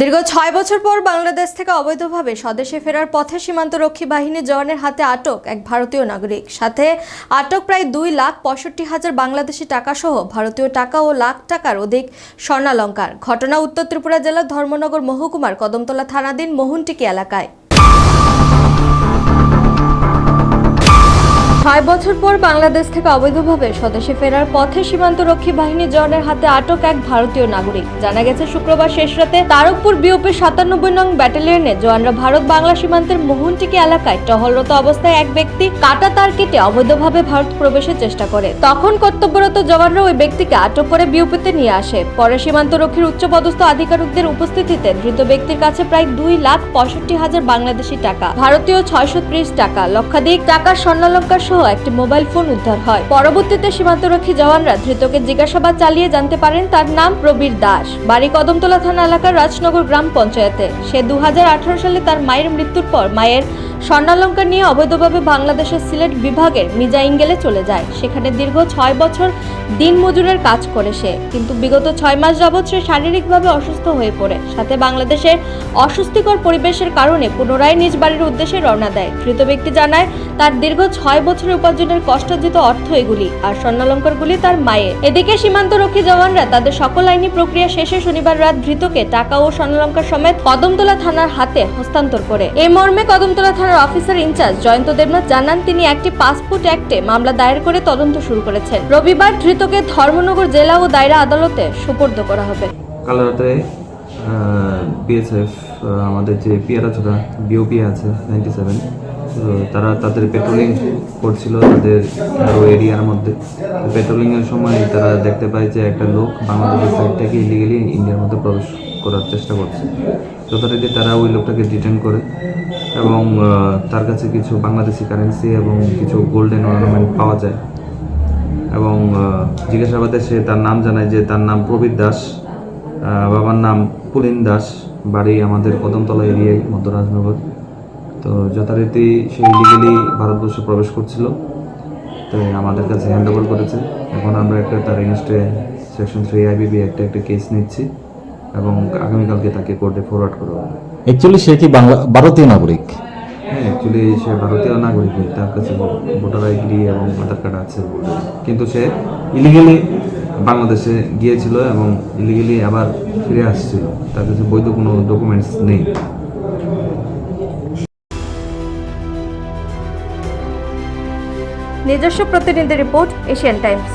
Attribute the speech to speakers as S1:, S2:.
S1: দীর্ঘ ৬ বছর পর বাংলাদেশ থেকে অবৈধভাবে স্বদেশে ফেরার পথে সীমান্তরক্ষী বাহিনীর জওয়ানের হাতে আটক এক ভারতীয় নাগরিক। সাথে আটক প্রায় 2,65,000 বাংলাদেশি টাকা সহ ভারতীয় টাকা ও লাখ টাকার অধিক স্বর্ণালংকার। ঘটনা উত্তর ত্রিপুরা জেলার ধর্মনগর মহকুমার কদমতলা থানাধীন মোহনটিকি এলাকায়। ৬ বছর পর বাংলাদেশ থেকে অবৈধভাবে স্বদেশে ফেরার পথে সীমান্তরক্ষী বাহিনীর জওয়ানের হাতে আটক এক ভারতীয় নাগরিক। জানা গেছে, শুক্রবার শেষ রাতে তারকপুর বিওপির ৯৭ নং ব্যাটালিয়নের জওয়ানরা ভারত বাংলা সীমান্তের মোহনটিকি এলাকায় টহলরত অবস্থায় এক ব্যক্তি কাটা তার কেটে অবৈধভাবে ভারত প্রবেশের চেষ্টা করে। তখন কর্তব্যরত জওয়ানরা ওই ব্যক্তিকে আটক করে বিওপিতে নিয়ে আসে। পরে সীমান্তরক্ষীর উচ্চপদস্থ আধিকারিকদের উপস্থিতিতে ধৃত ব্যক্তির কাছে প্রায় 2,65,000 বাংলাদেশি টাকা, ভারতীয় 630 টাকা, লক্ষাধিক টাকার স্বর্ণালংকার সহ একটি মোবাইল ফোন উদ্ধার হয়। পরবর্তীতে সীমান্তরক্ষী জওয়ানরা ধৃতকে জিজ্ঞাসাবাদ চালিয়ে জানতে পারেন তার নাম প্রবীর দাস, বাড়ি কদমতলা থানা এলাকার রাজনগর গ্রাম পঞ্চায়েতে। সে 2018 সালে তার মায়ের মৃত্যুর পর মায়ের স্বর্ণালংকার নিয়ে অবৈধভাবে বাংলাদেশের সিলেট বিভাগের মির্জাইঙ্গেলে চলে যায়। সেখানে দীর্ঘ ৬ বছর দিন মজুরের কাজ করে সে, কিন্তু বিগত ৬ মাস যাবৎ সে শারীরিকভাবে অসুস্থ হয়ে পড়ে। সাথে বাংলাদেশের অস্বস্তিকর পরিবেশের কারণে পুনরায় নিজ বাড়ির উদ্দেশ্যে রওনা দেয়। ধৃত ব্যক্তি জানায়, তার দীর্ঘ ৬ বছরের উপার্জনের কষ্টার্জিত অর্থ এগুলি, আর স্বর্ণালংকারগুলি তার মায়ের। এদিকে সীমান্তরক্ষী জওয়ানরা তাদের সকল আইনি প্রক্রিয়া শেষে শনিবার রাত ধৃতকে টাকা ও স্বর্ণালংকার সমেত কদমতলা থানার হাতে হস্তান্তর করে। এই মর্মে কদমতলা থানার অফিসার ইনচার্জ জয়ন্ত দেবনাথ জানান, তিনি একটি পাসপোর্ট অ্যাক্টে মামলা দায়ের করে তদন্ত শুরু করেছেন। রবিবার ধৃতকে ধর্মনগর জেলা ও দায়রা আদালতে সোপর্দ করা হবে।
S2: কাল রাতে বিএসএফ আমাদের যে পিয়ারাছড়া বিওপি আছে 97, তারা তাদের পেট্রোলিং করছিল তাদের এরিয়ার মধ্যে। পেট্রোলিংয়ের সময় তারা দেখতে পায় যে একটা লোক বাংলাদেশের সাইড থেকে ইলিগালি ইন্ডিয়ার মধ্যে প্রবেশ করার চেষ্টা করছে। যথারীতি তারা ওই লোকটাকে ডিটেন করে এবং তার কাছে কিছু বাংলাদেশি কারেন্সি এবং কিছু গোল্ডেন অর্নামেন্ট পাওয়া যায়। এবং জিজ্ঞাসাবাদে সে তার নাম জানায় যে তার নাম প্রবীর দাস, বাবার নাম পুলিন দাস, বাড়ি আমাদের কদমতলা এরিয়ায় মধ্য রাজনগর। তো যথারীতি সে ইলিগালি ভারতবর্ষে প্রবেশ করছিল, তো আমাদের কাছে হ্যান্ড ওভার করেছে। এখন আমরা একটা তার এগেনস্টে সেকশন 3 IBB একটা কেস নিচ্ছি এবং আগামীকালকে তাকে কোর্টে ফরওয়ার্ড করা হবে।
S3: অ্যাকচুয়ালি সে কি ভারতীয় নাগরিক?
S2: হ্যাঁ, অ্যাকচুয়ালি সে ভারতীয় নাগরিক, তার কাছে ভোটার আইডি এবং আধার কার্ড আছে, কিন্তু সে ইলিগালি বাংলাদেশে গিয়েছিল এবং ইলিগালি আবার ফিরে আসছিল। তার কাছে বৈধ কোনো ডকুমেন্টস নেই।
S1: নিজস্ব প্রতিনিধি রিপোর্ট, এশিয়ান টাইমস।